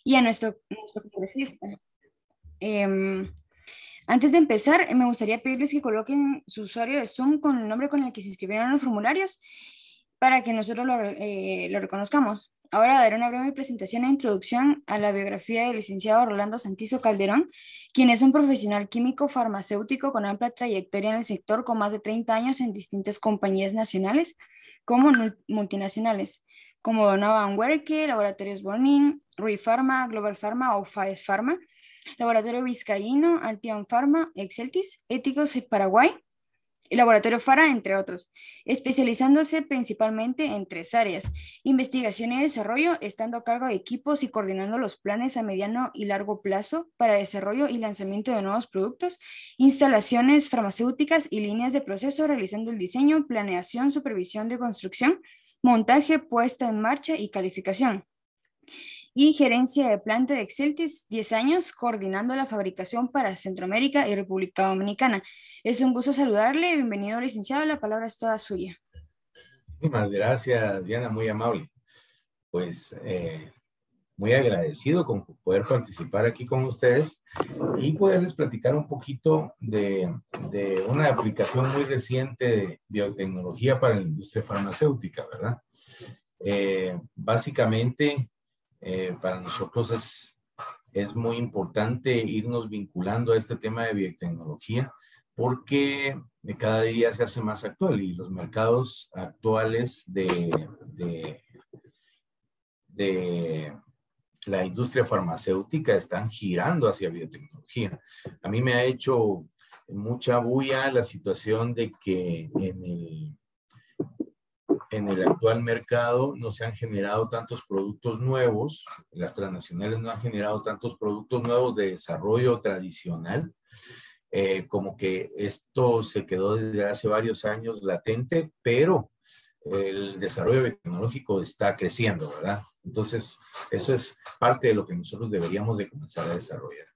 y a nuestro congresista. Em, Antes de empezar, me gustaría pedirles que coloquen su usuario de Zoom con el nombre con el que se inscribieron en los formularios para que nosotros lo reconozcamos. Ahora daré una breve presentación e introducción a la biografía del licenciado Rolando Santizo Calderón, quien es un profesional químico farmacéutico con amplia trayectoria en el sector, con más de 30 años en distintas compañías nacionales como multinacionales, como Donovan Werke, Laboratorios Bonin, Rui Pharma, Global Pharma o Faes Pharma, Laboratorio Vizcaíno, Altion Pharma, Exceltis, Éticos Paraguay, y Laboratorio FARA, entre otros, especializándose principalmente en tres áreas: investigación y desarrollo, estando a cargo de equipos y coordinando los planes a mediano y largo plazo para desarrollo y lanzamiento de nuevos productos, instalaciones farmacéuticas y líneas de proceso, realizando el diseño, planeación, supervisión de construcción, montaje, puesta en marcha y calificación. Y gerencia de planta de Exceltis, 10 años, coordinando la fabricación para Centroamérica y República Dominicana. Es un gusto saludarle. Bienvenido, licenciado. La palabra es toda suya. Muchísimas gracias, Diana, muy amable. Pues muy agradecido con poder participar aquí con ustedes y poderles platicar un poquito de una aplicación muy reciente de biotecnología para la industria farmacéutica, ¿verdad? Básicamente, para nosotros es muy importante irnos vinculando a este tema de biotecnología porque cada día se hace más actual y los mercados actuales de la industria farmacéutica están girando hacia biotecnología. A mí me ha hecho mucha bulla la situación de que en el actual mercado no se han generado tantos productos nuevos, las transnacionales no han generado tantos productos nuevos de desarrollo tradicional, como que esto se quedó desde hace varios años latente, pero el desarrollo tecnológico está creciendo, ¿verdad? Entonces, eso es parte de lo que nosotros deberíamos de comenzar a desarrollar,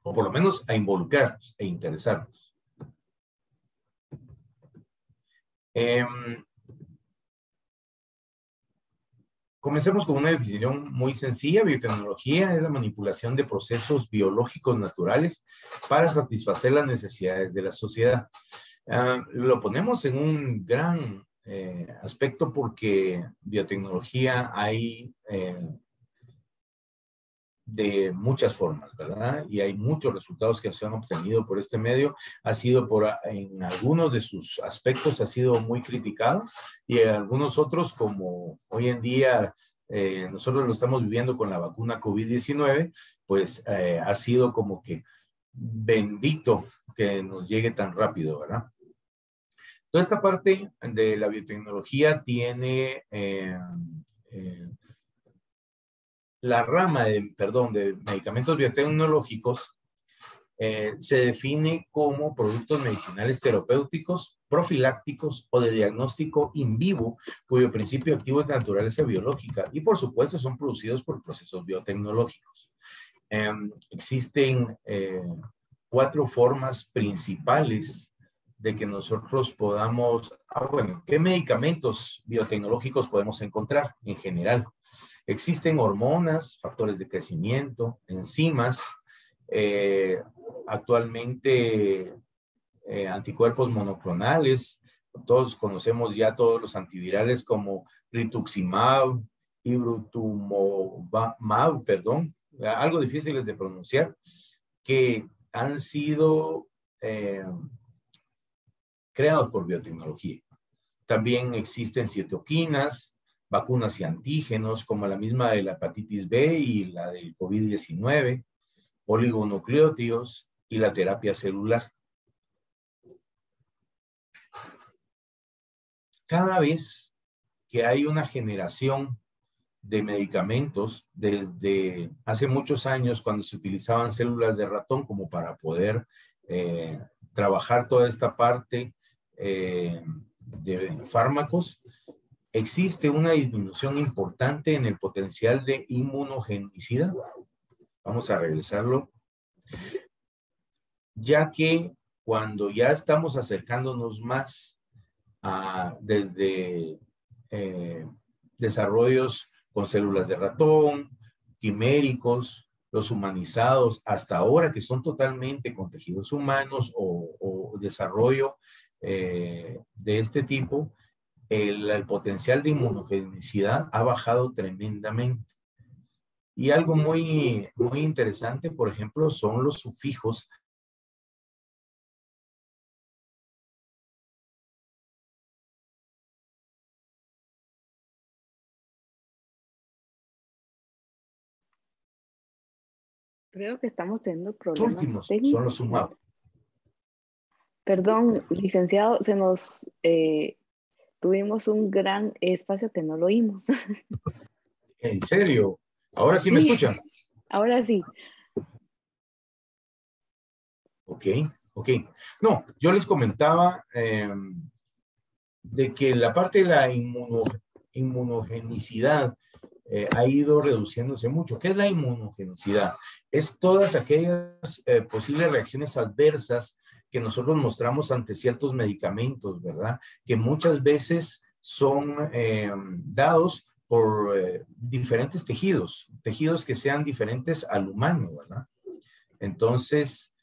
o por lo menos a involucrarnos e interesarnos. Comencemos con una definición muy sencilla. Biotecnología es la manipulación de procesos biológicos naturales para satisfacer las necesidades de la sociedad. Lo ponemos en un gran aspecto porque biotecnología hay de muchas formas, ¿verdad? Y hay muchos resultados que se han obtenido por este medio. Ha sido en algunos de sus aspectos ha sido muy criticado y en algunos otros, como hoy en día nosotros lo estamos viviendo con la vacuna COVID-19, pues ha sido como que bendito que nos llegue tan rápido, ¿verdad? Toda esta parte de la biotecnología tiene la rama de medicamentos biotecnológicos se define como productos medicinales terapéuticos, profilácticos o de diagnóstico in vivo, cuyo principio activo es de naturaleza biológica y por supuesto son producidos por procesos biotecnológicos. Existen 4 formas principales de que nosotros podamos, bueno, ¿qué medicamentos biotecnológicos podemos encontrar en general? Existen hormonas, factores de crecimiento, enzimas, actualmente anticuerpos monoclonales. Todos conocemos ya todos los antivirales como rituximab, ibrutumab, algo difíciles de pronunciar, que han sido creados por biotecnología. También existen citoquinas, vacunas y antígenos, como la misma de la hepatitis B y la del COVID-19, oligonucleótidos y la terapia celular. Cada vez que hay una generación de medicamentos, desde hace muchos años cuando se utilizaban células de ratón como para poder trabajar toda esta parte de fármacos, existe una disminución importante en el potencial de inmunogenicidad. Vamos a regresarlo. Ya que cuando ya estamos acercándonos más desde desarrollos con células de ratón, quiméricos, los humanizados, hasta ahora que son totalmente con tejidos humanos o desarrollo de este tipo, el potencial de inmunogenicidad ha bajado tremendamente. Y algo muy interesante, por ejemplo, son los sufijos. Creo que estamos teniendo Los problemas últimos son técnicos. los SUMAP. Perdón, licenciado, tuvimos un gran espacio que no lo oímos. ¿En serio? ¿Ahora sí me escuchan? Ahora sí. Ok. No, yo les comentaba de que la parte de la inmunogenicidad ha ido reduciéndose mucho. ¿Qué es la inmunogenicidad? Es todas aquellas posibles reacciones adversas que nosotros mostramos ante ciertos medicamentos, ¿verdad? Que muchas veces son dados por diferentes tejidos que sean diferentes al humano, ¿verdad? Entonces,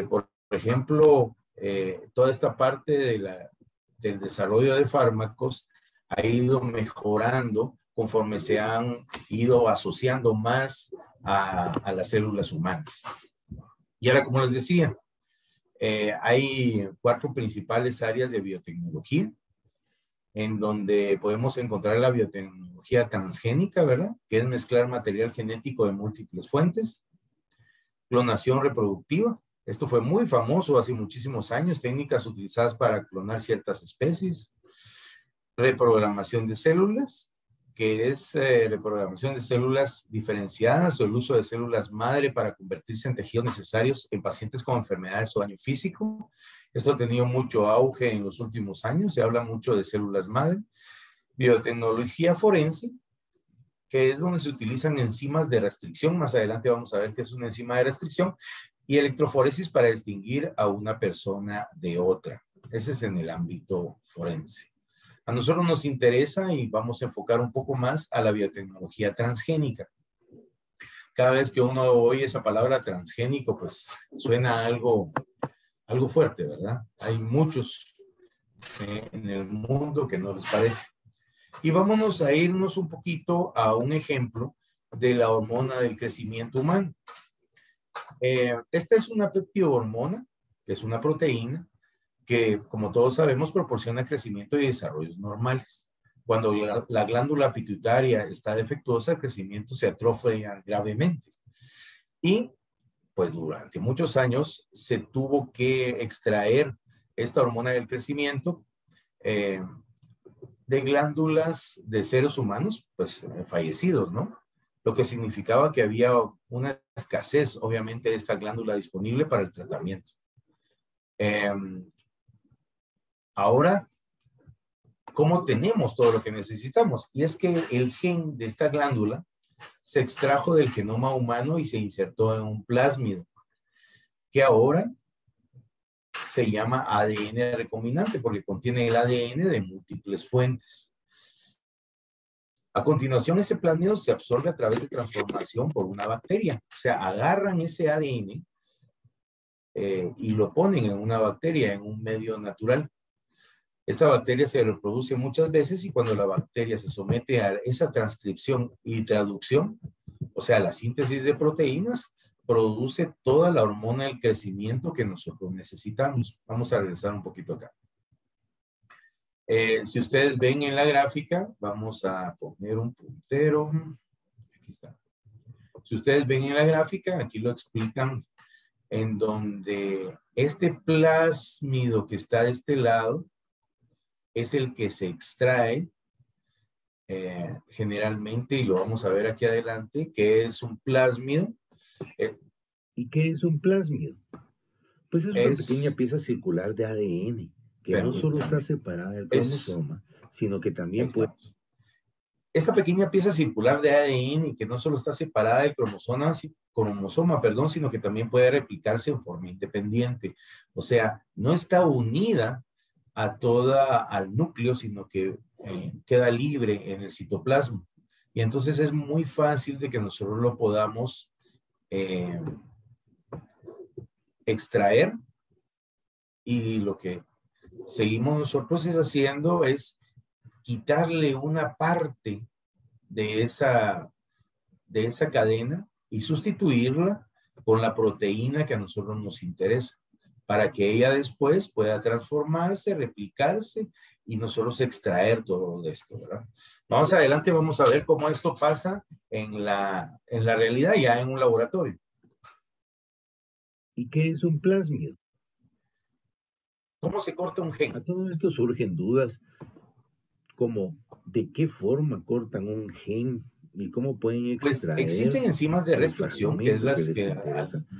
por ejemplo, toda esta parte del desarrollo de fármacos ha ido mejorando conforme se han ido asociando más a las células humanas. Y ahora, como les decía, hay 4 principales áreas de biotecnología en donde podemos encontrar la biotecnología transgénica, ¿verdad? Que es mezclar material genético de múltiples fuentes. Clonación reproductiva. Esto fue muy famoso hace muchísimos años, técnicas utilizadas para clonar ciertas especies. Reprogramación de células, que es reprogramación de células diferenciadas o el uso de células madre para convertirse en tejidos necesarios en pacientes con enfermedades o daño físico. Esto ha tenido mucho auge en los últimos años, se habla mucho de células madre. Biotecnología forense, que es donde se utilizan enzimas de restricción. Más adelante vamos a ver qué es una enzima de restricción. Y electroforesis para distinguir a una persona de otra. Ese es en el ámbito forense. A nosotros nos interesa y vamos a enfocar un poco más a la biotecnología transgénica. Cada vez que uno oye esa palabra transgénico, pues suena algo fuerte, ¿verdad? Hay muchos en el mundo que no les parece. Y vámonos a irnos un poquito a un ejemplo de la hormona del crecimiento humano. Esta es una peptidormona, que es una proteína, que como todos sabemos proporciona crecimiento y desarrollos normales. Cuando la glándula pituitaria está defectuosa, el crecimiento se atrofia gravemente. Y pues durante muchos años se tuvo que extraer esta hormona del crecimiento de glándulas de seres humanos, pues fallecidos, ¿no? Lo que significaba que había una escasez, obviamente, de esta glándula disponible para el tratamiento. Ahora, ¿cómo tenemos todo lo que necesitamos? Y es que el gen de esta glándula se extrajo del genoma humano y se insertó en un plásmido, que ahora se llama ADN recombinante porque contiene el ADN de múltiples fuentes. A continuación, ese plásmido se absorbe a través de transformación por una bacteria. O sea, agarran ese ADN y lo ponen en una bacteria, en un medio natural. Esta bacteria se reproduce muchas veces y cuando la bacteria se somete a esa transcripción y traducción, o sea, la síntesis de proteínas, produce toda la hormona del crecimiento que nosotros necesitamos. Vamos a regresar un poquito acá. Si ustedes ven en la gráfica, vamos a poner un puntero. Aquí está. Si ustedes ven en la gráfica, aquí lo explican en donde este plásmido que está de este lado es el que se extrae generalmente, y lo vamos a ver aquí adelante, que es un plásmido. ¿Y qué es un plásmido? Pues es una pequeña pieza circular de ADN que no solo está separada del cromosoma, sino que también puede... Esta pequeña pieza circular de ADN que no solo está separada del cromosoma, sino que también puede replicarse en forma independiente. O sea, no está unida al núcleo, sino que queda libre en el citoplasma. Y entonces es muy fácil de que nosotros lo podamos extraer, y lo que seguimos nosotros haciendo es quitarle una parte de esa cadena y sustituirla con la proteína que a nosotros nos interesa, para que ella después pueda transformarse, replicarse y nosotros extraer todo de esto, ¿verdad? Más adelante vamos a ver cómo esto pasa en la realidad, ya en un laboratorio. ¿Y qué es un plásmido? ¿Cómo se corta un gen? A todo esto surgen dudas como ¿de qué forma cortan un gen? ¿Y cómo pueden extraer? Pues existen enzimas de restricción, que es las que en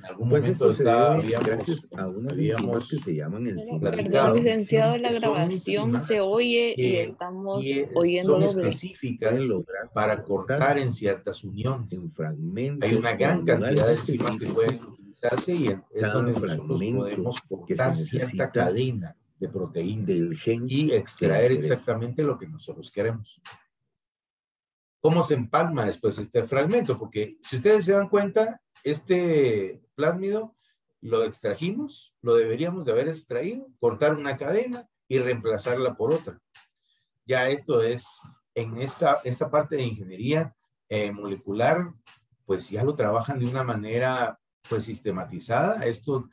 algún momento gracias a unas enzimas que se llaman enzimas. Perdón, licenciado, la grabación se oye y estamos oyendo son específicas para cortar en ciertas uniones. En fragmentos. Hay una gran cantidad de enzimas que pueden utilizarse y es donde nosotros podemos cortar cierta cadena de proteínas del gen y extraer exactamente lo que nosotros queremos. ¿Cómo se empalma después este fragmento? Porque si ustedes se dan cuenta, este plásmido lo extrajimos, lo deberíamos de haber extraído, cortar una cadena y reemplazarla por otra. Ya esto es, en esta parte de ingeniería molecular, pues ya lo trabajan de una manera pues sistematizada. Esto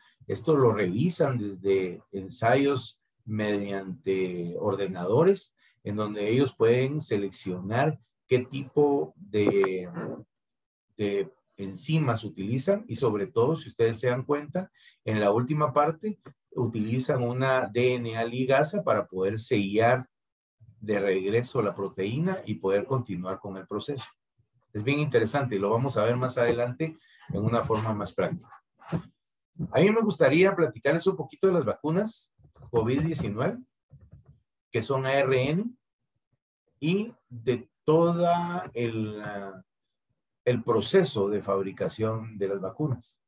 lo revisan desde ensayos mediante ordenadores, en donde ellos pueden seleccionar qué tipo de enzimas utilizan, y sobre todo, si ustedes se dan cuenta, en la última parte utilizan una DNA ligasa para poder sellar de regreso la proteína y poder continuar con el proceso. Es bien interesante y lo vamos a ver más adelante en una forma más práctica. A mí me gustaría platicarles un poquito de las vacunas COVID-19, que son ARN, y de todo el proceso de fabricación de las vacunas.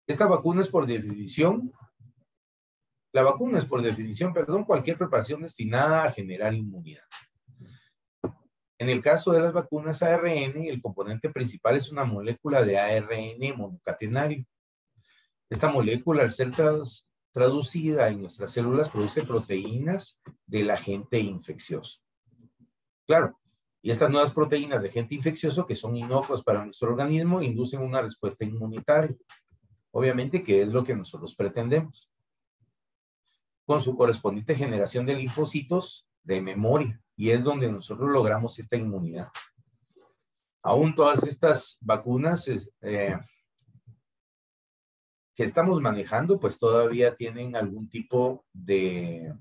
Esta vacuna es por definición, cualquier preparación destinada a generar inmunidad. En el caso de las vacunas ARN, el componente principal es una molécula de ARN monocatenario. Esta molécula, al ser traducida en nuestras células, produce proteínas del agente infeccioso. Claro, y estas nuevas proteínas de agente infeccioso, que son inocuas para nuestro organismo, inducen una respuesta inmunitaria. Obviamente que es lo que nosotros pretendemos, con su correspondiente generación de linfocitos de memoria, y es donde nosotros logramos esta inmunidad. Aún todas estas vacunas que estamos manejando, pues todavía tienen algún tipo de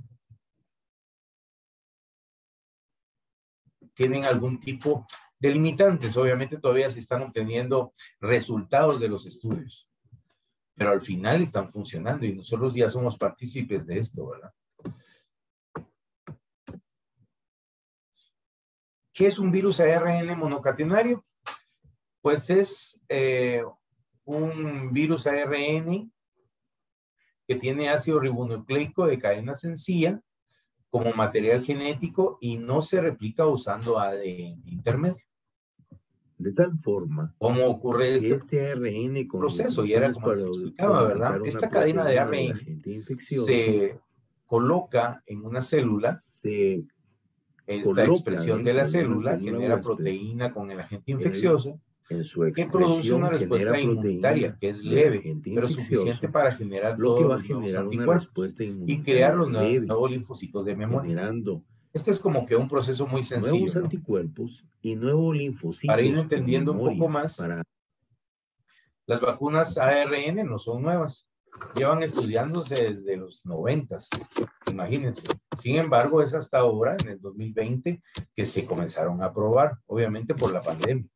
limitantes. Obviamente todavía se están obteniendo resultados de los estudios, pero al final están funcionando y nosotros ya somos partícipes de esto, ¿verdad? ¿Qué es un virus ARN monocatenario? Pues es un virus ARN que tiene ácido ribonucleico de cadena sencilla como material genético y no se replica usando ADN intermedio. De tal forma, ¿cómo ocurre este ARN con proceso? Y era como les explicaba, ¿verdad? Esta cadena de ARN se coloca en una célula, esta expresión de la célula genera proteína con el agente infeccioso, que produce una respuesta inmunitaria que es leve, pero suficiente para generar todos los nuevos anticuerpos y crear los nuevos linfocitos de memoria. Este es como que un proceso muy sencillo, nuevos anticuerpos y nuevos linfocitos. Para ir entendiendo un poco más, las vacunas ARN no son nuevas. Llevan estudiándose desde los 90s, imagínense. Sin embargo, es hasta ahora, en el 2020, que se comenzaron a probar, obviamente por la pandemia.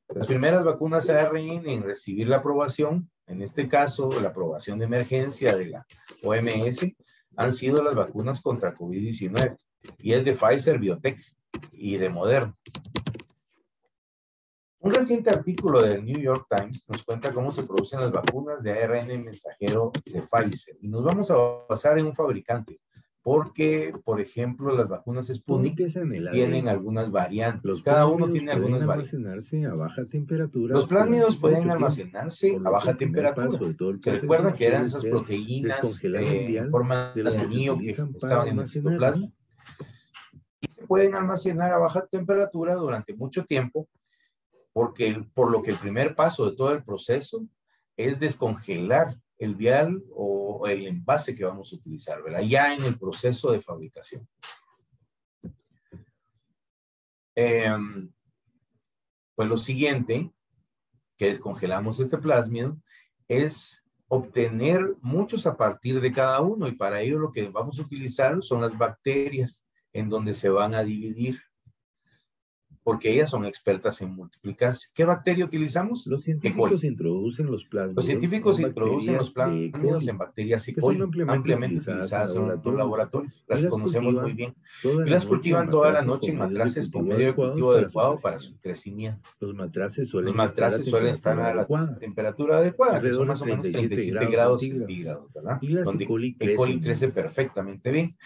Las primeras vacunas ARN en recibir la aprobación, en este caso la aprobación de emergencia de la OMS, han sido las vacunas contra COVID-19, y es de Pfizer, BioNTech y de Moderna. Un reciente artículo del New York Times nos cuenta cómo se producen las vacunas de ARN mensajero de Pfizer, y nos vamos a basar en un fabricante, porque, por ejemplo, las vacunas Sputnik tienen algunas variantes. Cada uno tiene algunas variantes. Almacenarse a baja temperatura. Los plásmidos pueden almacenarse a baja temperatura. Se recuerda que eran esas proteínas en forma de anillo que estaban en el citoplasma. Y se pueden almacenar a baja temperatura durante mucho tiempo, por lo que el primer paso de todo el proceso es descongelar el vial o el envase que vamos a utilizar, ¿verdad? Ya en el proceso de fabricación. Pues lo siguiente que descongelamos este plásmido es obtener muchos a partir de cada uno, y para ello lo que vamos a utilizar son las bacterias en donde se van a dividir, porque ellas son expertas en multiplicarse. ¿Qué bacteria utilizamos? Los científicos introducen los plásmidos. Los científicos introducen los plásmidos en bacterias E. coli, ampliamente utilizadas en los laboratorios. Las conocemos muy bien. Y las cultivan toda la noche en matraces con medio de cultivo adecuado para su crecimiento. Los matraces suelen estar a la temperatura adecuada, que son más o menos 37 grados centígrados, ¿verdad? Donde E. coli crece perfectamente bien.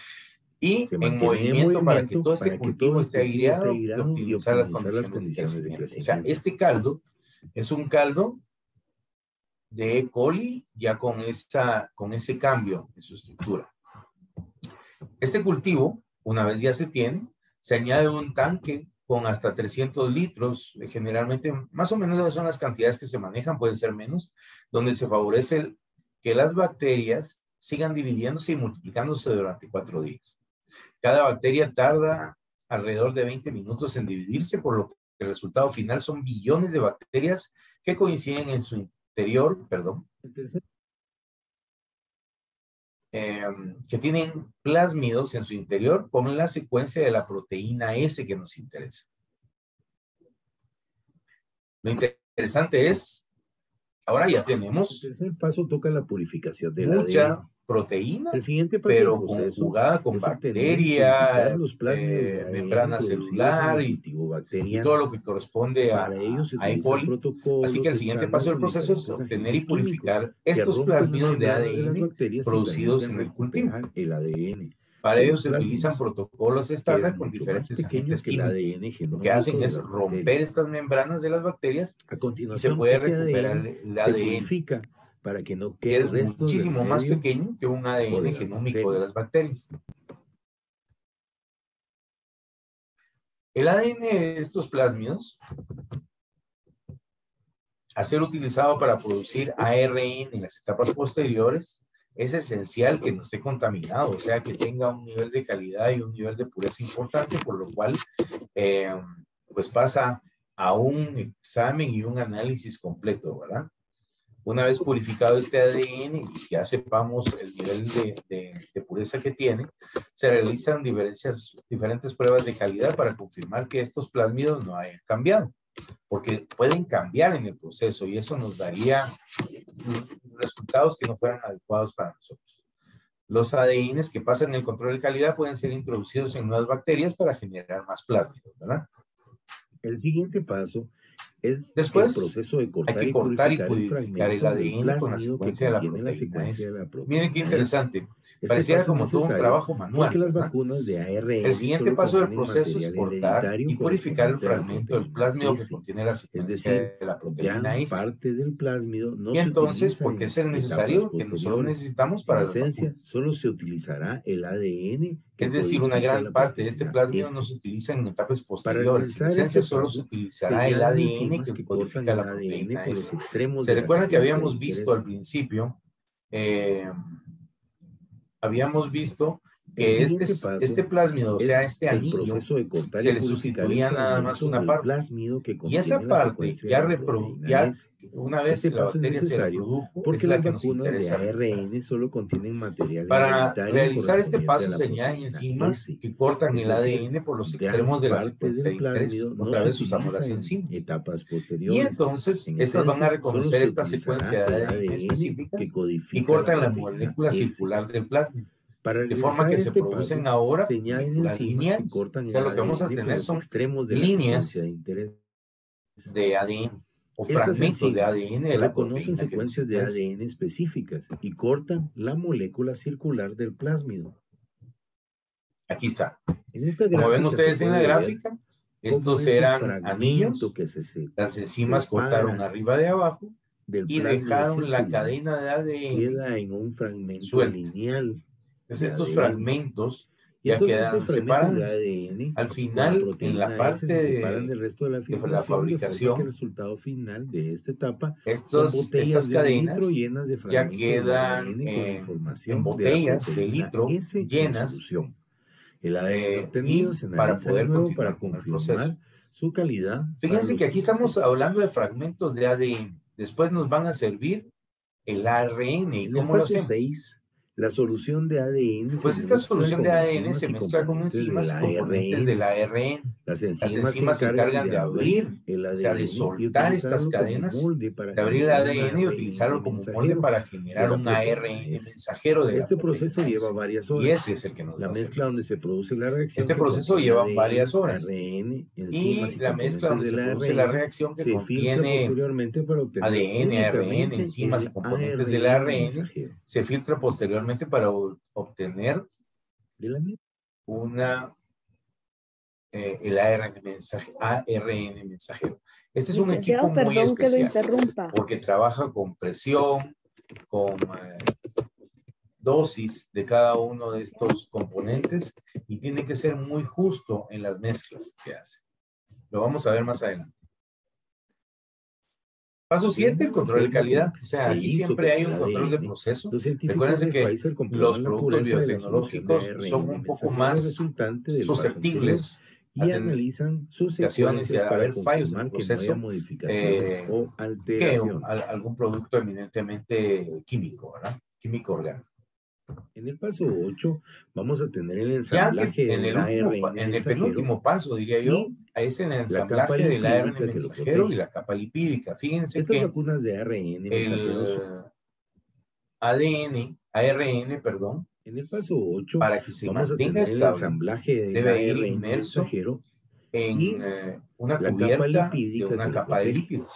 Y en movimiento para que todo este cultivo esté aireado y optimizar las condiciones de crecimiento. O sea, este caldo es un caldo de E. coli ya con ese cambio en su estructura. Este cultivo, una vez ya se tiene, se añade un tanque con hasta 300 litros, generalmente más o menos esas son las cantidades que se manejan, pueden ser menos, donde se favorece que las bacterias sigan dividiéndose y multiplicándose durante 4 días. Cada bacteria tarda alrededor de 20 minutos en dividirse, por lo que el resultado final son billones de bacterias que coinciden en su interior, que tienen plásmidos en su interior con la secuencia de la proteína S que nos interesa. Lo interesante es, ahora ya tenemos el tercer paso toca la purificación de mucha ADN. Proteína, El siguiente paso pero conjugada con bacteria, membrana celular y todo lo que corresponde a E. coli. Así que el siguiente paso del proceso es obtener y purificar estos plásmidos de ADN producidos en el cultivo. Para ello se utilizan protocolos estándar con diferentes agentes químicos. Lo que hacen es romper estas membranas de las bacterias y se puede recuperar el ADN. Para que no quede es muchísimo más pequeño que un ADN genómico de las bacterias. El ADN de estos plásmidos, a ser utilizado para producir ARN en las etapas posteriores, es esencial que no esté contaminado, o sea, que tenga un nivel de calidad y un nivel de pureza importante, por lo cual pues pasa a un examen y un análisis completo, ¿verdad? Una vez purificado este ADN y ya sepamos el nivel de pureza que tiene, se realizan diferentes pruebas de calidad para confirmar que estos plásmidos no hayan cambiado, porque pueden cambiar en el proceso y eso nos daría resultados que no fueran adecuados para nosotros. Los ADNs que pasan el control de calidad pueden ser introducidos en nuevas bacterias para generar más plásmidos, ¿verdad? El siguiente paso es después, el proceso de cortar hay que cortar y purificar el ADN con la secuencia de la proteína S. Miren qué interesante. Este Pareciera como todo un trabajo manual. Las vacunas de ARN el siguiente paso del proceso es cortar y purificar el fragmento del plásmido que contiene la secuencia de la proteína S. Parte del plásmido no y entonces, ¿por qué es necesario? Que nosotros necesitamos para la esencia, solo se utilizará el ADN. Es decir, una gran parte de este plásmido no se utiliza en etapas posteriores. En esencia, solo se utilizará el ADN que codifica la proteína S. Se recuerda que habíamos visto al principio, que este plásmido, o sea, este anillo, se le sustituía nada más una parte. Y esa parte, ya una vez la bacteria se reprodujo, porque es la que nos interesa. ARN solo contienen material. Para realizar este paso se añaden enzimas que cortan el ADN por los extremos de la secuencia de interés. Otra vez usamos las enzimas. Y entonces, estas van a reconocer esta secuencia de ADN específica y cortan la molécula circular del plásmido. De forma que se producen ahora moléculas lineales. O sea, lo que vamos a tener son líneas de ADN o fragmentos de ADN de la reconocen secuencias de ADN específicas y cortan la molécula circular del plásmido. Aquí está. En esta Como ven gráfica ustedes se en la puede ver gráfica, cómo estos ese eran fragmento anillos, que las enzimas cortaron separa arriba de abajo del y plásmido dejaron la circular cadena de ADN queda en un fragmento suelta. lineal Entonces de estos ADN. fragmentos Y ya entonces estos quedan fragmentos de separados. ADN Al con la final, en la proteína S parte se separan del resto de la de la filtración, de forma que el fabricación, resultado final de esta etapa son botellas estas de 1 litro cadenas llenas de ya fragmentos de quedan ADN con en información de la botellas de proteína litro S en llenas solución. El ADN obtenido y se para analiza de poder nuevo para continuar con el proceso. confirmar su calidad para Fíjense los que aquí estamos siguientes hablando de pasos. fragmentos de ADN. Después nos van a servir el ARN. ¿Y En el cómo lo paso hacemos? 6, la solución de ADN se Pues esta mezcla solución con de ADN se enzimas y mezcla con componentes del enzimas y componentes del ARN. ARN. Las Las enzimas se enzimas se encargan encargan de de abrir, abrir el o sea, de ADN y soltar estas utilizarlo como cadenas, molde para de abrir el generar un ADN y ARN utilizarlo como molde mensajero para de generar la un proteína ARN S. mensajero de la Este proceso proteína lleva S. varias Y horas. ese es el que nos La va a mezcla servir. donde se produce la reacción Este que proceso contiene lleva varias ADN, horas. ARN, enzimas Y y la mezcla componentes donde se del produce la ARN reacción que se filtra contiene posteriormente para obtener ADN, ARN, únicamente enzimas y el componentes del ARN ARN, mensajero. se filtra posteriormente para obtener De la misma el ARN mensajero. Este es un equipo Licenciado, muy perdón que lo especial interrumpa. porque trabaja con presión, con dosis de cada uno de estos componentes y tiene que ser muy justo en las mezclas que hace. Lo vamos a ver más adelante. Paso 7, el control de calidad. O sea, aquí siempre hay un control de proceso. Los científicos Recuérdense de que Pfizer los comprueban la productos pureza de la solución de biotecnológicos son ARN un poco mensajero más resultante del paso anterior susceptibles a y analizan sus modificaciones y secuencias a para haber fallos en el confirmar que no haya proceso modificaciones o que alteraciones. algún producto eminentemente químico, ¿verdad? Químico orgánico. En el paso 8 vamos a tener el Ya que ensamblaje en del ARN en el mensajero penúltimo paso, diría yo, y es el la capa ensamblaje del ARN lipídica que lo mensajero y protege. la capa lipídica. Fíjense Estas que vacunas de ARN mensajeros el ARN, perdón, en el paso 8 para que se vamos a mantenga tener el estable, ensamblaje del debe ir ARN inmerso mensajero en y una la capa cubierta de lipídica que una lo capa de protege. lípidos.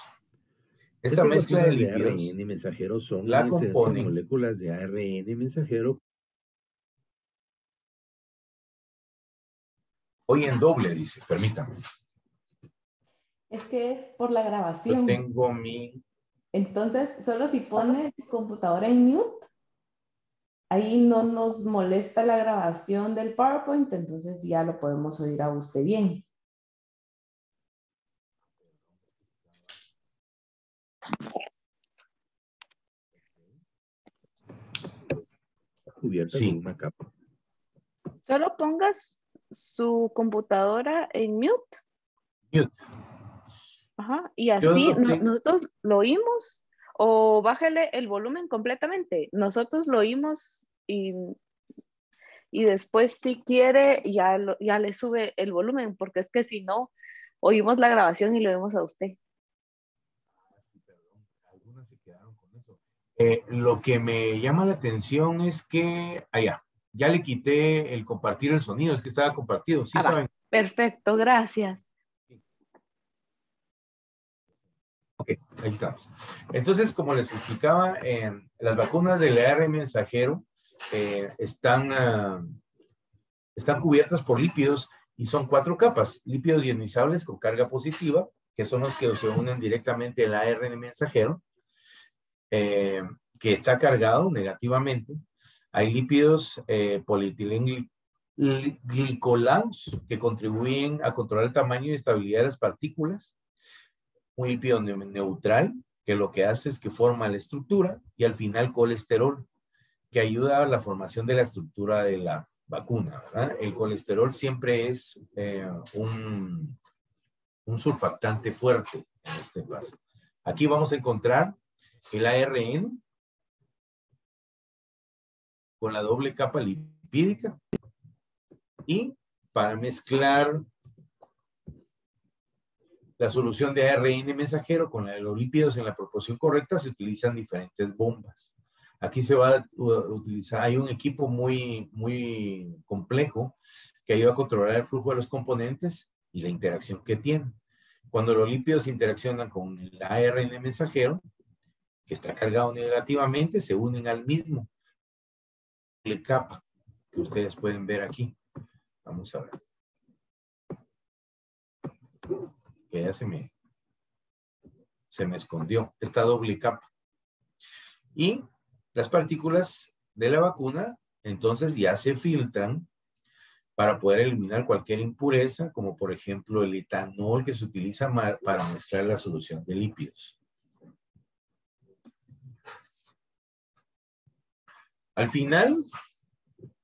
Esta Estas mezcla de vacunas de lípidos ARN mensajero son en la esencia componen. moléculas de ARN mensajero. Hoy en doble, dice, permítame. Es que es por la Yo grabación. tengo mi... Entonces, solo si pone su computadora en mute, ahí no nos molesta la grabación del PowerPoint, entonces ya lo podemos oír a usted bien. Cubierta Sí. con una capa. Solo pongas su computadora en mute. Mute. Ajá. Y así no tengo... nosotros lo oímos o bájale el volumen completamente. Nosotros lo oímos y después si quiere ya le sube el volumen porque es que si no, oímos la grabación y lo vemos a usted. Perdón, algunas se quedaron con eso. Lo que me llama la atención es que... Allá, ya le quité el compartir el sonido, es que estaba compartido. Sí, estaba en... Perfecto, gracias. Ok, ahí estamos. Entonces, como les explicaba, las vacunas del ARN mensajero están cubiertas por lípidos y son 4 capas. Lípidos ionizables con carga positiva, que son los que se unen directamente al ARN mensajero, que está cargado negativamente. Hay lípidos polietilenglicolados que contribuyen a controlar el tamaño y estabilidad de las partículas. Un lípido neutral, que lo que hace es que forma la estructura, y al final colesterol, que ayuda a la formación de la estructura de la vacuna, ¿verdad? El colesterol siempre es un surfactante fuerte en este caso. Aquí vamos a encontrar el ARN con la doble capa lipídica y para mezclar la solución de ARN mensajero con la de los lípidos en la proporción correcta se utilizan diferentes bombas. Aquí se va a utilizar, hay un equipo muy complejo que ayuda a controlar el flujo de los componentes y la interacción que tienen. Cuando los lípidos interaccionan con el ARN mensajero, que está cargado negativamente, se unen al mismo capa que ustedes pueden ver aquí. Vamos a ver. Que ya se me escondió esta doble capa. Y las partículas de la vacuna entonces ya se filtran para poder eliminar cualquier impureza, como por ejemplo el etanol que se utiliza para mezclar la solución de lípidos. Al final,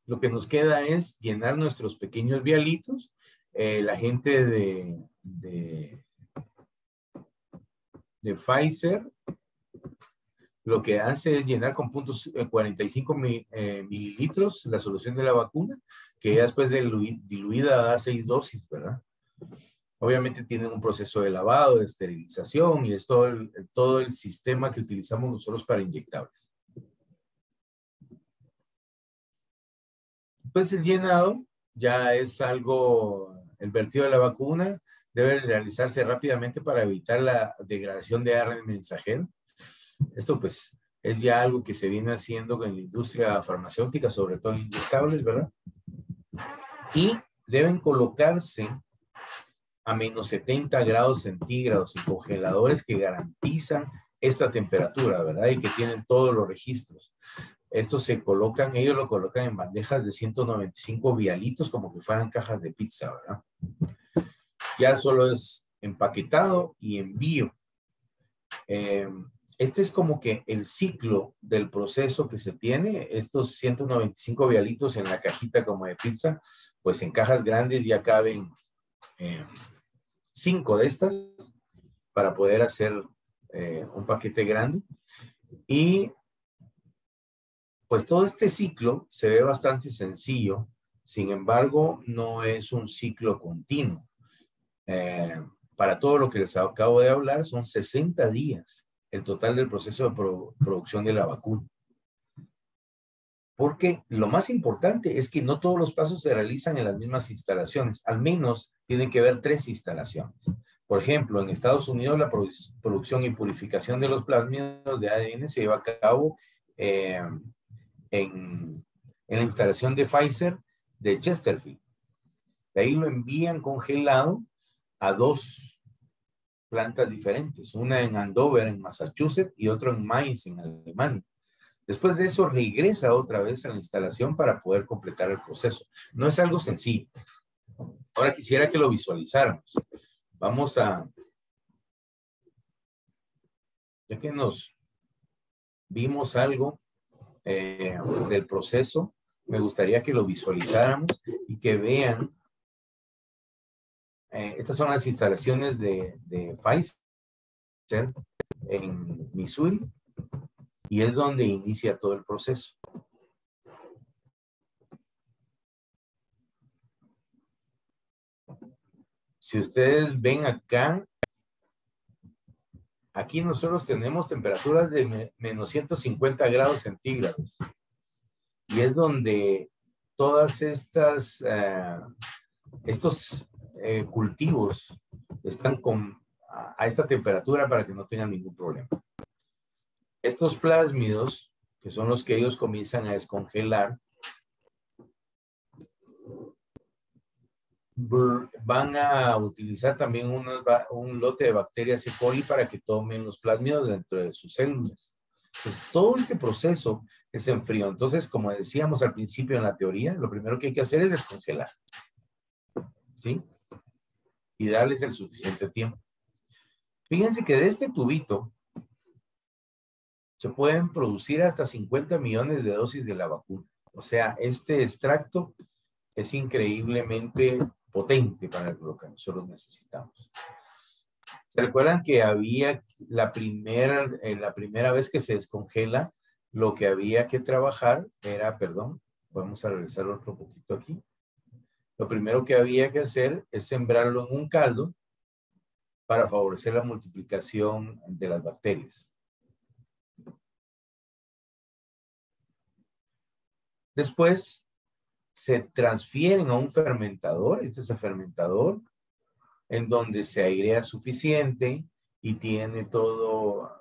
lo que nos queda es llenar nuestros pequeños vialitos. La gente de Pfizer lo que hace es llenar con puntos 45 mililitros la solución de la vacuna, que ya después de diluida a 6 dosis, ¿verdad? Obviamente tienen un proceso de lavado, de esterilización y es todo el sistema que utilizamos nosotros para inyectables. Pues el llenado ya es algo, el vertido de la vacuna debe realizarse rápidamente para evitar la degradación de ARN mensajero. Esto pues es ya algo que se viene haciendo en la industria farmacéutica, sobre todo en inyectables, ¿verdad? Y deben colocarse a menos 70 grados centígrados en congeladores que garantizan esta temperatura, ¿verdad? Y que tienen todos los registros. Estos se colocan, ellos lo colocan en bandejas de 195 vialitos como que fueran cajas de pizza, ¿verdad? Ya solo es empaquetado y envío. Este es como que el ciclo del proceso que se tiene. Estos 195 vialitos en la cajita como de pizza, pues en cajas grandes ya caben 5 de estas para poder hacer un paquete grande. Y pues todo este ciclo se ve bastante sencillo, sin embargo, no es un ciclo continuo. Para todo lo que les acabo de hablar, son 60 días el total del proceso de producción de la vacuna. Porque lo más importante es que no todos los pasos se realizan en las mismas instalaciones, al menos tienen que haber 3 instalaciones. Por ejemplo, en Estados Unidos la producción y purificación de los plásmidos de ADN se lleva a cabo en la instalación de Pfizer de Chesterfield. De ahí lo envían congelado a 2 plantas diferentes, una en Andover, en Massachusetts, y otro en Mainz, en Alemania. Después de eso regresa otra vez a la instalación para poder completar el proceso. No es algo sencillo. Ahora quisiera que lo visualizáramos. Vamos a, ya que nos vimos algo del proceso, me gustaría que lo visualizáramos y que vean. Estas son las instalaciones de Pfizer en Missouri y es donde inicia todo el proceso. Si ustedes ven acá, aquí nosotros tenemos temperaturas de menos 150 grados centígrados y es donde todas estas estos cultivos están a esta temperatura para que no tengan ningún problema. Estos plásmidos, que son los que ellos comienzan a descongelar, van a utilizar también un lote de bacterias E. coli para que tomen los plásmidos dentro de sus células. Entonces, todo este proceso es en frío. Entonces, como decíamos al principio en la teoría, lo primero que hay que hacer es descongelar. ¿Sí? Y darles el suficiente tiempo. Fíjense que de este tubito se pueden producir hasta 50 millones de dosis de la vacuna. O sea, este extracto es increíblemente potente para lo que nosotros necesitamos. ¿Se recuerdan que había la primera vez que se descongela, lo que había que trabajar era, perdón, vamos a regresar otro poquito aquí. Lo primero que había que hacer es sembrarlo en un caldo para favorecer la multiplicación de las bacterias. Después se transfieren a un fermentador, este es el fermentador, en donde se airea suficiente y tiene todos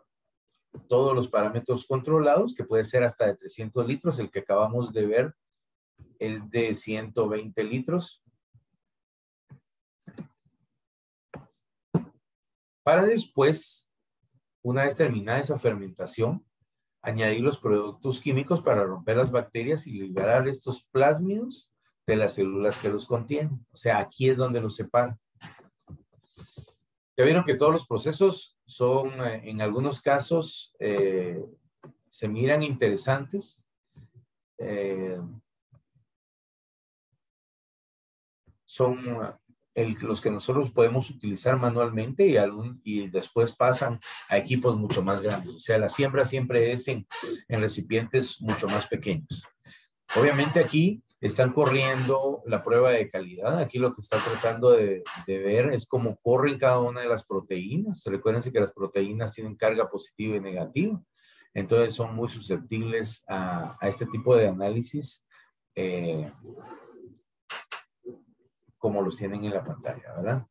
los parámetros controlados, que puede ser hasta de 300 litros, el que acabamos de ver es de 120 litros, para después, una vez terminada esa fermentación, añadir los productos químicos para romper las bacterias y liberar estos plásmidos de las células que los contienen. O sea, aquí es donde los separan. Ya vieron que todos los procesos son, en algunos casos, se miran interesantes. Son los que nosotros podemos utilizar manualmente y después pasan a equipos mucho más grandes. O sea, la siembra siempre es en recipientes mucho más pequeños. Obviamente aquí están corriendo la prueba de calidad. Aquí lo que está tratando de ver es cómo corren cada una de las proteínas. Recuérdense que las proteínas tienen carga positiva y negativa. Entonces son muy susceptibles a este tipo de análisis como los tienen en la pantalla, ¿verdad?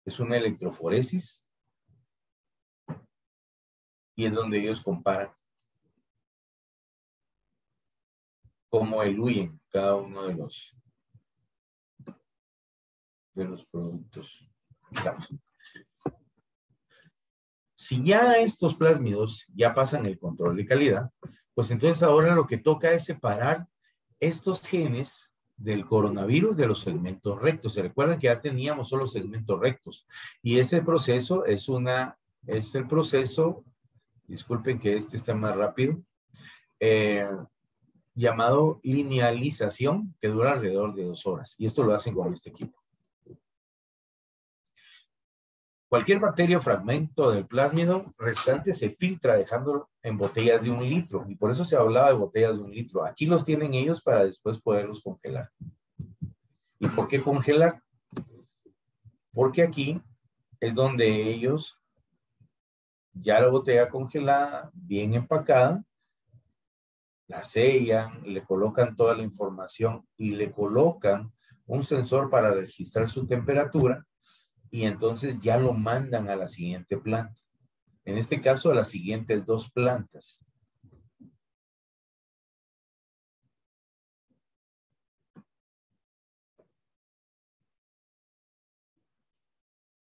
Es una electroforesis y es donde ellos comparan cómo eluyen cada uno de los productos. Si ya estos plásmidos ya pasan el control de calidad, pues entonces ahora lo que toca es separar estos genes del coronavirus de los segmentos rectos. Se recuerdan que ya teníamos solo segmentos rectos y ese proceso es el proceso, disculpen que este está más rápido, llamado linealización, que dura alrededor de 2 horas, y esto lo hacen con este equipo. Cualquier bacteria o fragmento del plásmido restante se filtra dejándolo en botellas de 1 litro, y por eso se hablaba de botellas de 1 litro. Aquí los tienen ellos para después poderlos congelar. ¿Y por qué congelar? Porque aquí es donde ellos, ya la botella congelada, bien empacada, la sellan, le colocan toda la información y le colocan un sensor para registrar su temperatura y entonces ya lo mandan a la siguiente planta. En este caso, a las siguientes 2 plantas.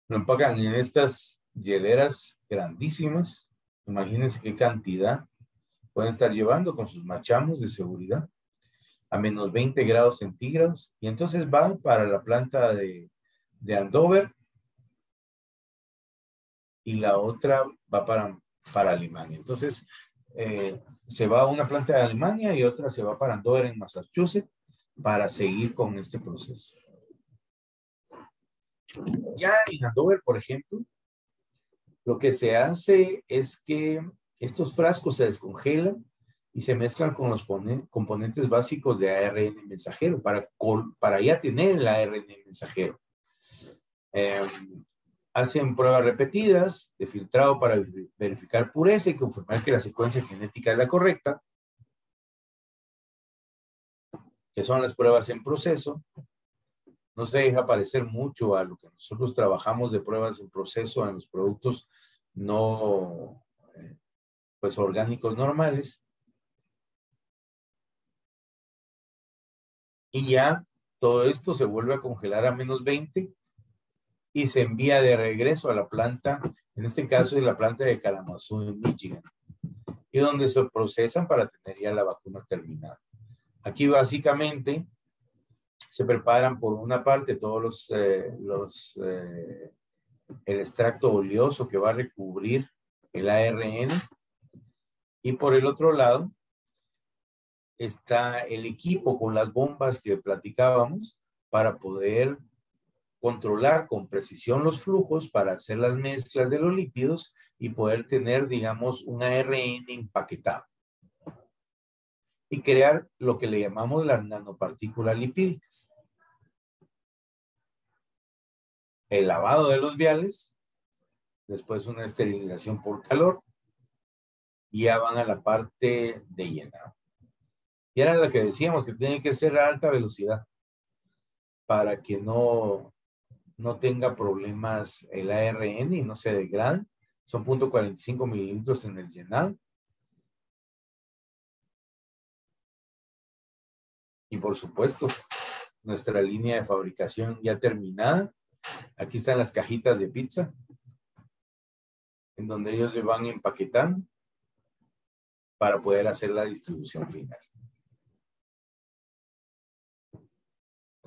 Lo empacan en estas hieleras grandísimas. Imagínense qué cantidad pueden estar llevando con sus machamos de seguridad a menos 20 grados centígrados. Y entonces van para la planta de Andover y la otra va para Alemania. Entonces, se va a una planta de Alemania y otra se va para Andover en Massachusetts para seguir con este proceso. Ya en Andover, por ejemplo, lo que se hace es que estos frascos se descongelan y se mezclan con los componentes básicos de ARN mensajero para ya tener el ARN mensajero. Hacen pruebas repetidas de filtrado para verificar pureza y confirmar que la secuencia genética es la correcta, que son las pruebas en proceso. No se deja parecer mucho a lo que nosotros trabajamos de pruebas en proceso en los productos no pues orgánicos normales. Y ya todo esto se vuelve a congelar a menos 20 y se envía de regreso a la planta, en este caso es la planta de Kalamazoo en Michigan, y donde se procesan para tener ya la vacuna terminada. Aquí básicamente se preparan por una parte todos el extracto oleoso que va a recubrir el ARN, y por el otro lado está el equipo con las bombas que platicábamos para poder controlar con precisión los flujos para hacer las mezclas de los lípidos y poder tener, digamos, un ARN empaquetado y crear lo que le llamamos las nanopartículas lipídicas. El lavado de los viales, después una esterilización por calor y ya van a la parte de llenado. Y era la que decíamos que tiene que ser a alta velocidad para que no tenga problemas el ARN y no se degrade. Son 0.45 mililitros en el llenado. Y por supuesto, nuestra línea de fabricación ya terminada. Aquí están las cajitas de pizza, en donde ellos se van empaquetando para poder hacer la distribución final.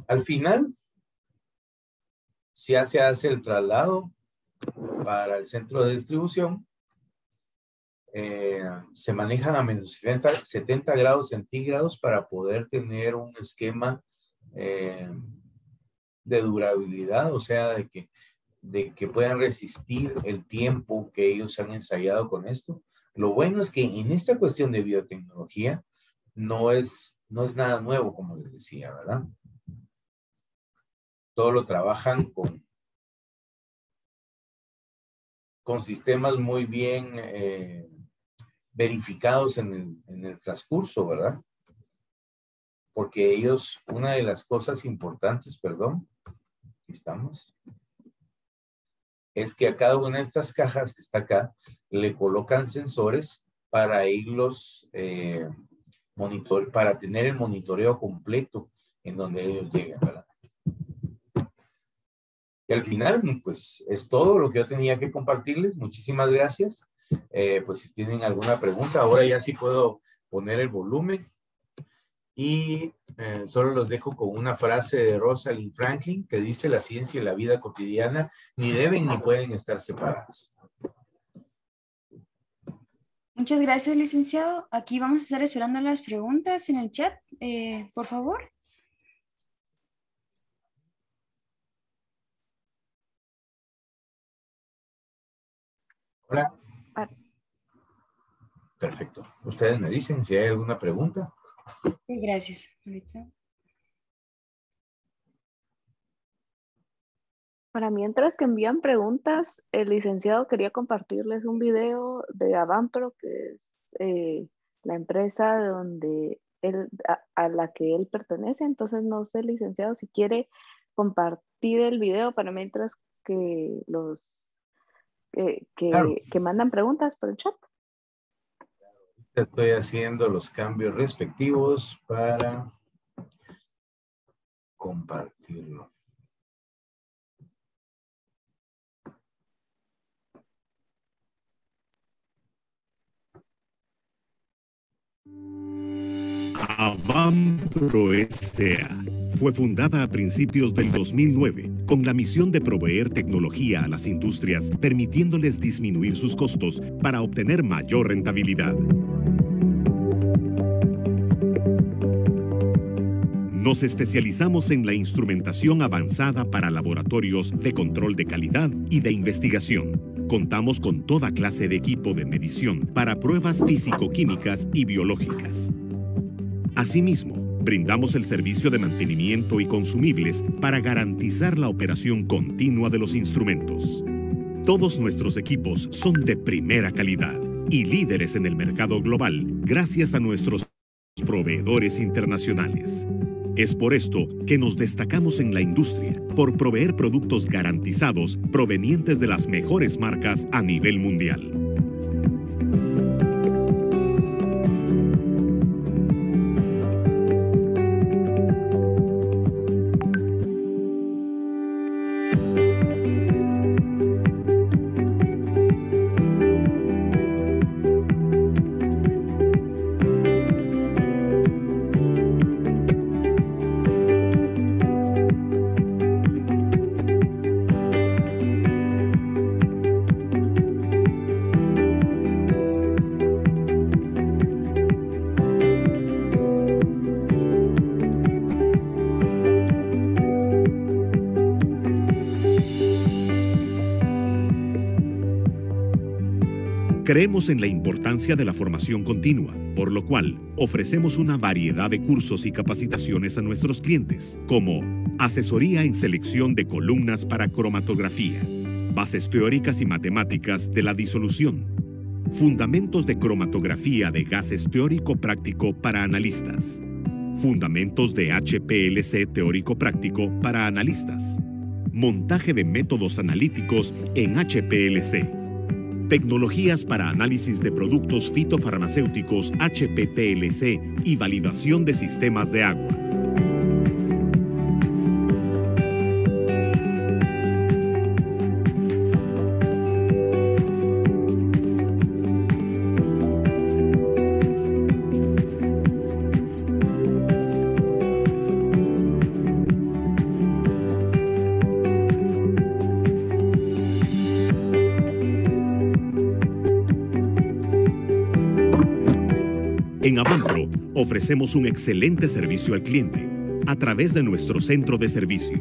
Al final, ya se hace el traslado para el centro de distribución. Se manejan a menos 70 grados centígrados para poder tener un esquema de durabilidad, o sea, de que puedan resistir el tiempo que ellos han ensayado con esto. Lo bueno es que en esta cuestión de biotecnología no es nada nuevo, como les decía, ¿verdad? Todo lo trabajan con sistemas muy bien verificados en el transcurso, ¿verdad? Porque ellos, una de las cosas importantes, perdón, aquí estamos, es que a cada una de estas cajas que está acá, le colocan sensores para irlos para tener el monitoreo completo en donde ellos llegan, ¿verdad? Y al final, pues, es todo lo que yo tenía que compartirles. Muchísimas gracias. Pues si tienen alguna pregunta, ahora ya sí puedo poner el volumen. Y solo los dejo con una frase de Rosalind Franklin que dice: la ciencia y la vida cotidiana ni deben ni pueden estar separadas. Muchas gracias, licenciado. Aquí vamos a estar esperando las preguntas en el chat, por favor. Hola. Perfecto. Ustedes me dicen si hay alguna pregunta. Sí, gracias. Ahorita. Para mientras que envían preguntas, el licenciado quería compartirles un video de Avampro, que es la empresa donde a la que él pertenece. Entonces, no sé, licenciado, si quiere compartir el video para mientras que los Claro. que mandan preguntas por el chat. Estoy haciendo los cambios respectivos para compartirlo. Avampro S.A. fue fundada a principios del 2009 con la misión de proveer tecnología a las industrias, permitiéndoles disminuir sus costos para obtener mayor rentabilidad. Nos especializamos en la instrumentación avanzada para laboratorios de control de calidad y de investigación. Contamos con toda clase de equipo de medición para pruebas físico-químicas y biológicas. Asimismo, brindamos el servicio de mantenimiento y consumibles para garantizar la operación continua de los instrumentos. Todos nuestros equipos son de primera calidad y líderes en el mercado global gracias a nuestros proveedores internacionales. Es por esto que nos destacamos en la industria por proveer productos garantizados provenientes de las mejores marcas a nivel mundial. Creemos en la importancia de la formación continua, por lo cual ofrecemos una variedad de cursos y capacitaciones a nuestros clientes, como asesoría en selección de columnas para cromatografía, bases teóricas y matemáticas de la disolución, fundamentos de cromatografía de gases teórico-práctico para analistas, fundamentos de HPLC teórico-práctico para analistas, montaje de métodos analíticos en HPLC, tecnologías para análisis de productos fitofarmacéuticos HPTLC y validación de sistemas de agua. En Avampro ofrecemos un excelente servicio al cliente a través de nuestro centro de servicio,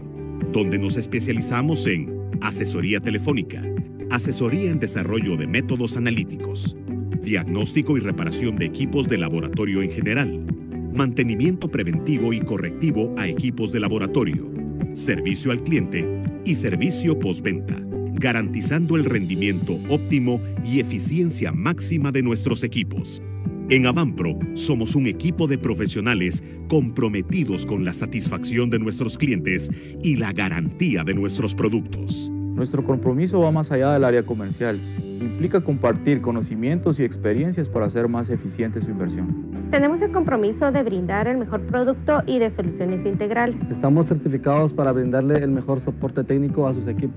donde nos especializamos en asesoría telefónica, asesoría en desarrollo de métodos analíticos, diagnóstico y reparación de equipos de laboratorio en general, mantenimiento preventivo y correctivo a equipos de laboratorio, servicio al cliente y servicio postventa, garantizando el rendimiento óptimo y eficiencia máxima de nuestros equipos. En Avampro somos un equipo de profesionales comprometidos con la satisfacción de nuestros clientes y la garantía de nuestros productos. Nuestro compromiso va más allá del área comercial. Implica compartir conocimientos y experiencias para hacer más eficiente su inversión. Tenemos el compromiso de brindar el mejor producto y de soluciones integrales. Estamos certificados para brindarle el mejor soporte técnico a sus equipos.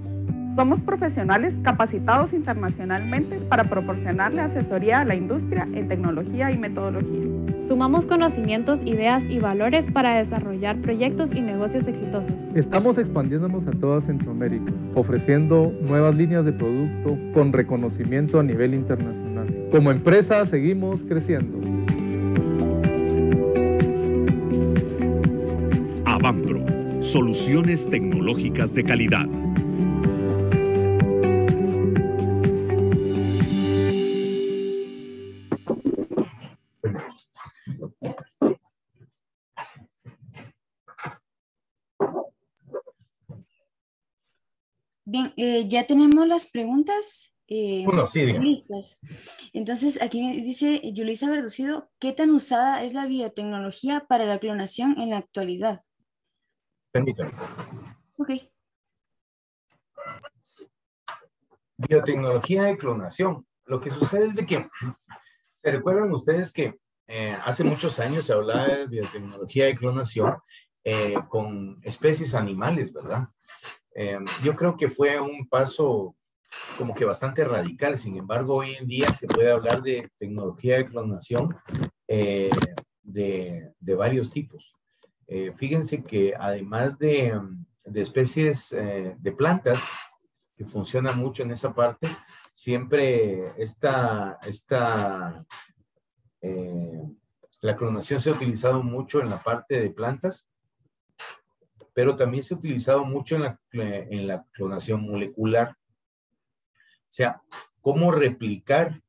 Somos profesionales capacitados internacionalmente para proporcionarle asesoría a la industria en tecnología y metodología. Sumamos conocimientos, ideas y valores para desarrollar proyectos y negocios exitosos. Estamos expandiéndonos a toda Centroamérica, ofreciendo nuevas líneas de producto con reconocimiento a nivel internacional. Como empresa seguimos creciendo. Avampro, soluciones tecnológicas de calidad. Bien, ya tenemos las preguntas sí, listas. Entonces, aquí me dice Yulisa Verducido, ¿qué tan usada es la biotecnología para la clonación en la actualidad? Permítame. Ok. Biotecnología de clonación. Lo que sucede es de que, ¿se recuerdan ustedes que hace muchos años se hablaba de biotecnología de clonación con especies animales, ¿verdad? Yo creo que fue un paso como que bastante radical. Sin embargo, hoy en día se puede hablar de tecnología de clonación de varios tipos. Fíjense que además de especies de plantas, que funciona mucho en esa parte, siempre la clonación se ha utilizado mucho en la parte de plantas, pero también se ha utilizado mucho en la clonación molecular. O sea, cómo replicar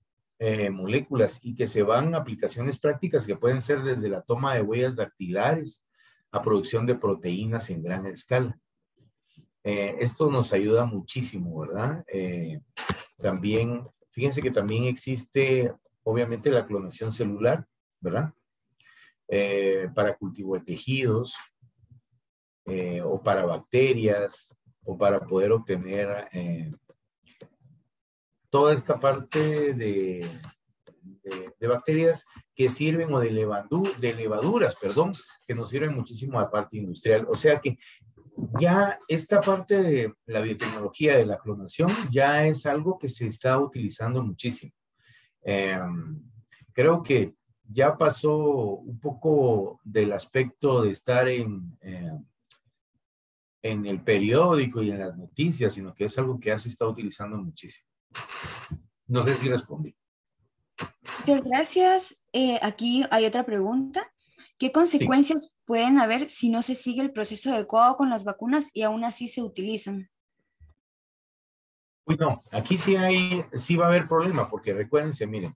moléculas y que se van a aplicaciones prácticas que pueden ser desde la toma de huellas dactilares a producción de proteínas en gran escala. Esto nos ayuda muchísimo, ¿verdad? También, fíjense que también existe, obviamente, la clonación celular, ¿verdad? Para cultivo de tejidos, o para bacterias, o para poder obtener toda esta parte de bacterias que sirven, o de levaduras, perdón, que nos sirven muchísimo a la parte industrial. O sea que ya esta parte de la biotecnología de la clonación ya es algo que se está utilizando muchísimo. Creo que ya pasó un poco del aspecto de estar en el periódico y en las noticias, sino que es algo que ya se está utilizando muchísimo. No sé si respondí. Muchas gracias. Aquí hay otra pregunta. ¿Qué consecuencias pueden haber si no se sigue el proceso adecuado con las vacunas y aún así se utilizan? Uy, no, aquí sí va a haber problema, porque recuérdense, miren,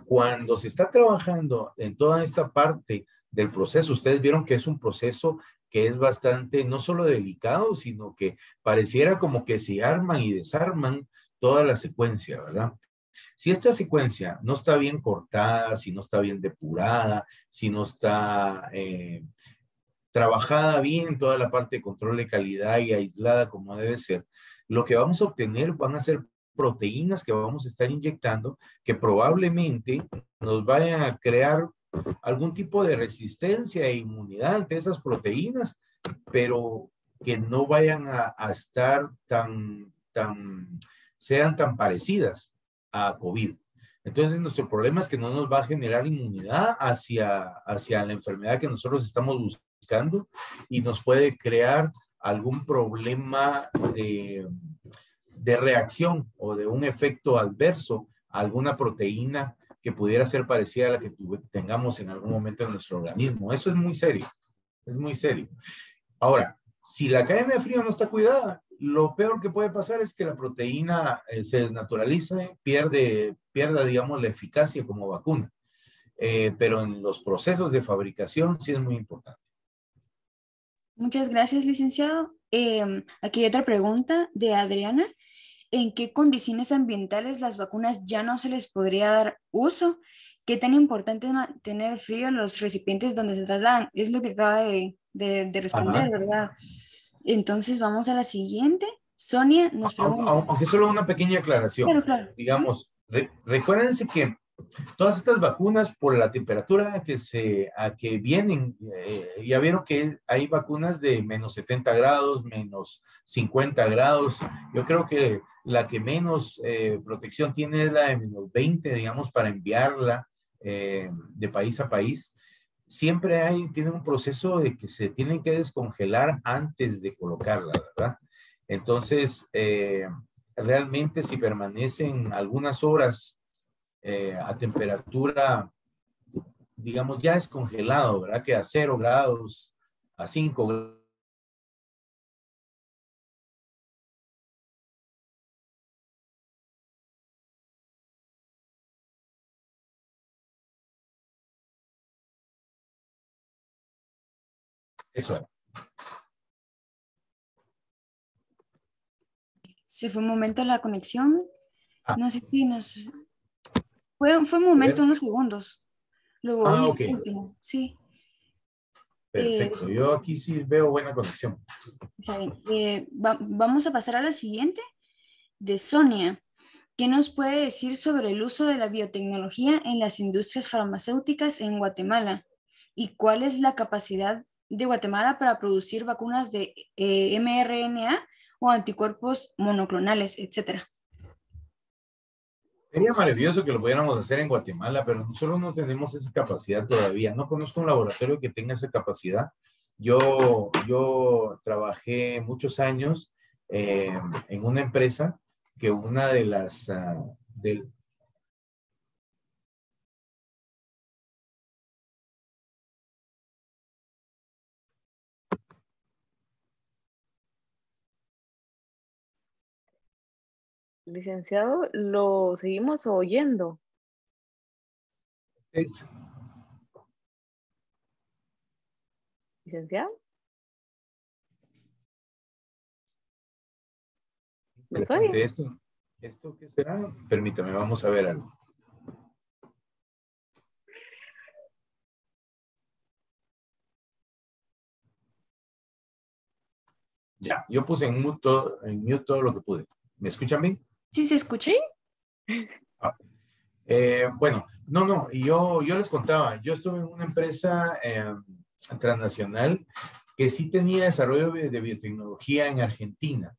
cuando se está trabajando en toda esta parte del proceso, ustedes vieron que es un proceso que es bastante, no solo delicado, sino que pareciera como que se arman y desarman toda la secuencia, ¿verdad? Si esta secuencia no está bien cortada, si no está bien depurada, si no está trabajada bien toda la parte de control de calidad y aislada como debe ser, lo que vamos a obtener van a ser proteínas que vamos a estar inyectando que probablemente nos vayan a crear algún tipo de resistencia e inmunidad ante esas proteínas, pero que no vayan a estar sean tan parecidas a COVID. Entonces, nuestro problema es que no nos va a generar inmunidad hacia la enfermedad que nosotros estamos buscando, y nos puede crear algún problema de reacción o de un efecto adverso a alguna proteína que pudiera ser parecida a la que tengamos en algún momento en nuestro organismo. Eso es muy serio, es muy serio. Ahora, si la cadena de frío no está cuidada, lo peor que puede pasar es que la proteína se desnaturalice, pierda, digamos, la eficacia como vacuna. Pero en los procesos de fabricación sí es muy importante. Muchas gracias, licenciado. Aquí hay otra pregunta de Adriana. ¿En qué condiciones ambientales las vacunas ya no se les podría dar uso? ¿Qué tan importante es mantener frío los recipientes donde se trasladan? Es lo que acaba de responder, Ajá. ¿verdad? Entonces vamos a la siguiente. Sonia nos pregunta. Aunque solo una pequeña aclaración. Claro. Digamos, recuérdense que todas estas vacunas, por la temperatura a que vienen, ya vieron que hay vacunas de menos 70 grados, menos 50 grados. Yo creo que la que menos protección tiene es la de menos 20, digamos, para enviarla de país a país. Siempre tiene un proceso de que se tienen que descongelar antes de colocarla, ¿verdad? Entonces, realmente si permanecen algunas horas a temperatura, digamos, ya descongelado, ¿verdad? Que a 0 grados, a 5 grados. Eso era. Se fue un momento la conexión. No sé si nos... Fue un momento, unos segundos. Luego, ok. último, sí. Perfecto. Yo aquí sí veo buena conexión. Está bien. Vamos a pasar a la siguiente, de Sonia. ¿Qué nos puede decir sobre el uso de la biotecnología en las industrias farmacéuticas en Guatemala? ¿Y cuál es la capacidad de Guatemala para producir vacunas de mRNA o anticuerpos monoclonales, etcétera? Sería maravilloso que lo pudiéramos hacer en Guatemala, pero nosotros no tenemos esa capacidad todavía. No conozco un laboratorio que tenga esa capacidad. Yo trabajé muchos años en una empresa que una de las... Licenciado, lo seguimos oyendo. Licenciado. ¿Me oye? ¿Esto qué será? Permítame, vamos a ver algo. Ya, yo puse en mute todo lo que pude. ¿Me escuchan bien? Sí, se escucha. Bueno, yo les contaba, yo estuve en una empresa transnacional que sí tenía desarrollo de biotecnología en Argentina.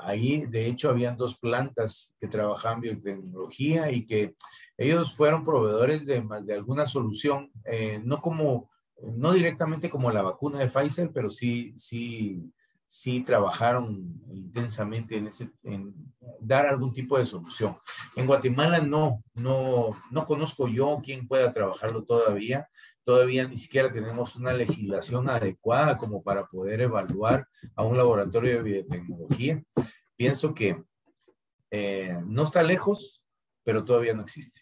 Ahí, de hecho, habían 2 plantas que trabajaban biotecnología y que ellos fueron proveedores de alguna solución, no directamente como la vacuna de Pfizer, pero sí trabajaron intensamente en dar algún tipo de solución. En Guatemala no conozco yo quién pueda trabajarlo todavía. Todavía ni siquiera tenemos una legislación adecuada como para poder evaluar a un laboratorio de biotecnología. Pienso que no está lejos, pero todavía no existe.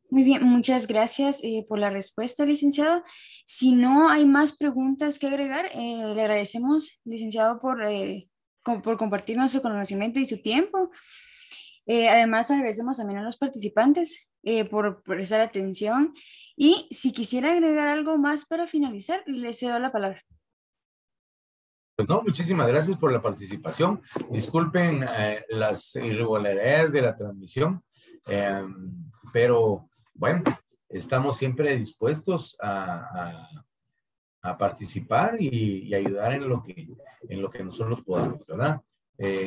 Muy bien, muchas gracias por la respuesta, licenciado. Si no hay más preguntas que agregar, le agradecemos, licenciado, por compartirnos su conocimiento y su tiempo. Además, agradecemos también a los participantes por prestar atención. Y si quisiera agregar algo más para finalizar, le cedo la palabra. Pues no, muchísimas gracias por la participación. Disculpen las irregularidades de la transmisión, pero bueno, estamos siempre dispuestos a participar y ayudar en lo que nosotros podamos, ¿verdad?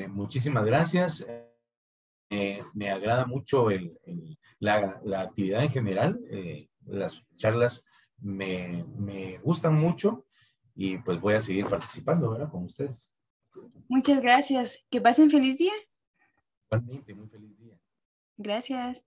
Muchísimas gracias. Me agrada mucho la actividad en general. Las charlas me gustan mucho y pues voy a seguir participando, ¿verdad? Con ustedes. Muchas gracias. Que pasen feliz día. Igualmente, muy feliz día. Gracias.